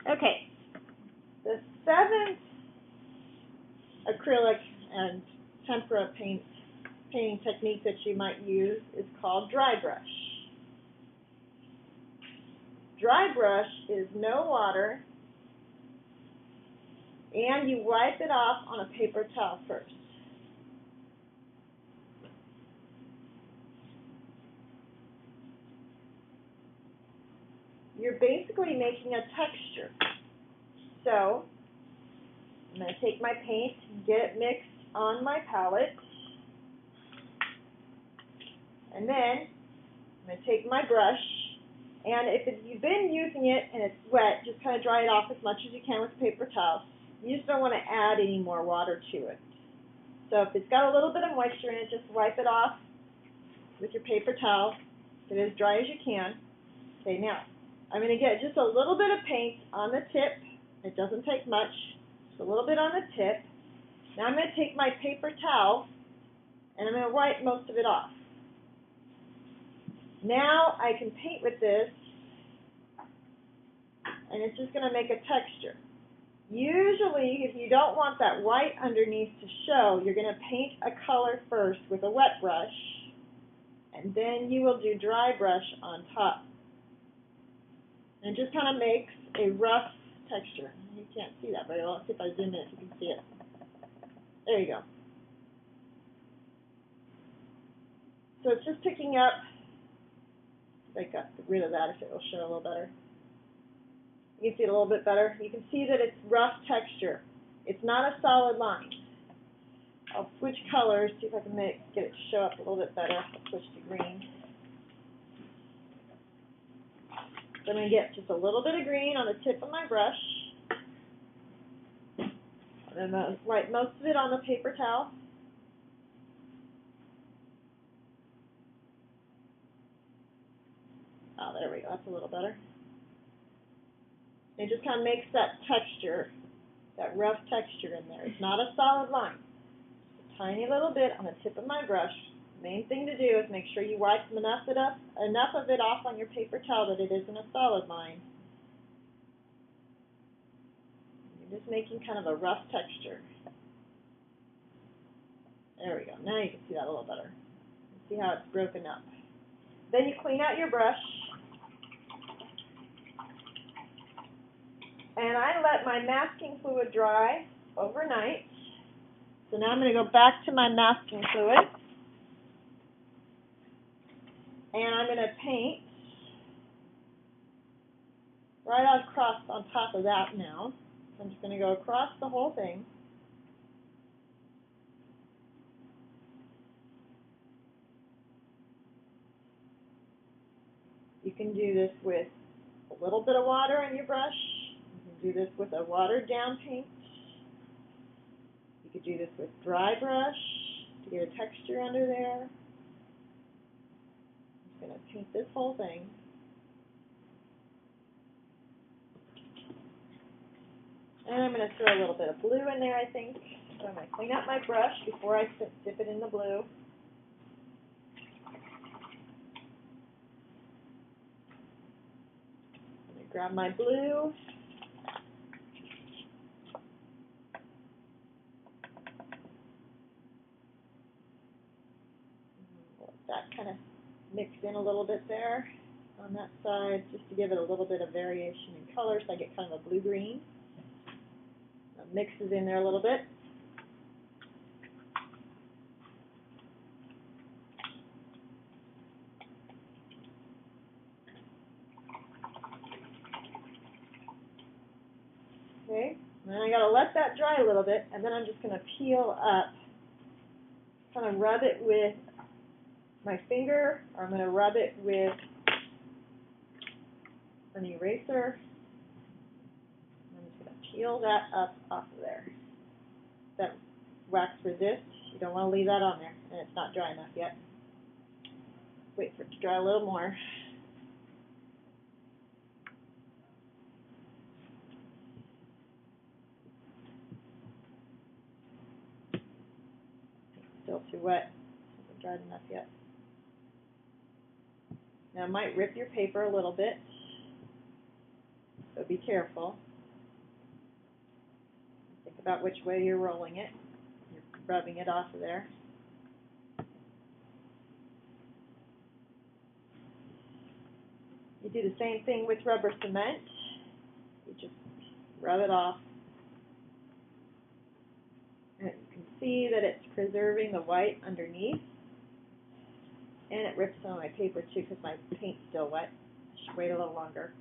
Okay, the seventh acrylic and tempera painting technique that you might use is called dry brush. Dry brush is no water, and you wipe it off on a paper towel first. You're basically making a texture. So I'm going to take my paint and get it mixed on my palette. And then I'm going to take my brush, and if you've been using it and it's wet, just kind of dry it off as much as you can with a paper towel. You just don't want to add any more water to it. So if it's got a little bit of moisture in it, just wipe it off with your paper towel. Get it as dry as you can. Okay, now I'm going to get just a little bit of paint on the tip. It doesn't take much. Just a little bit on the tip. Now I'm going to take my paper towel and I'm going to wipe most of it off. Now I can paint with this, and it's just going to make a texture. Usually, if you don't want that white underneath to show, you're going to paint a color first with a wet brush, and then you will do dry brush on top. And it just kind of makes a rough texture. You can't see that very well. Let's see if I zoom in, if you can see it. There you go. So it's just picking up. I got rid of that if it will show a little better. You can see it a little bit better. You can see that it's rough texture. It's not a solid line. I'll switch colors, see if I can get it to show up a little bit better. I'll switch to green. So I'm going to get just a little bit of green on the tip of my brush. And then wipe most of it on the paper towel. Oh, there we go. That's a little better. It just kind of makes that texture, that rough texture in there. It's not a solid line. Just a tiny little bit on the tip of my brush. The main thing to do is make sure you wipe enough of it off on your paper towel that it isn't a solid line. You're just making kind of a rough texture. There we go. Now you can see that a little better. See how it's broken up. Then you clean out your brush. And I let my masking fluid dry overnight. So now I'm going to go back to my masking fluid. And I'm going to paint right across on top of that now. So I'm just going to go across the whole thing. You can do this with a little bit of water in your brush. You can do this with a watered down paint. You could do this with dry brush to get a texture under there. I'm just going to paint this whole thing. And I'm going to throw a little bit of blue in there, I think. So I'm going to clean out my brush before I dip it in the blue. I'm going to grab my blue. Let that kind of mix in a little bit there on that side, just to give it a little bit of variation in color, so I get kind of a blue-green. Mixes in there a little bit. Okay, and then I got to let that dry a little bit, and then I'm just going to peel up, kind of rub it with my finger, or I'm going to rub it with an eraser. Peel that up off of there. That wax resist, you don't want to leave that on there, and it's not dry enough yet. Wait for it to dry a little more. Still too wet, hasn't dried enough yet. Now it might rip your paper a little bit, so be careful. about which way you're rolling it. You're rubbing it off of there. You do the same thing with rubber cement. You just rub it off. And you can see that it's preserving the white underneath. And it rips some of my paper too because my paint's still wet. I should wait a little longer.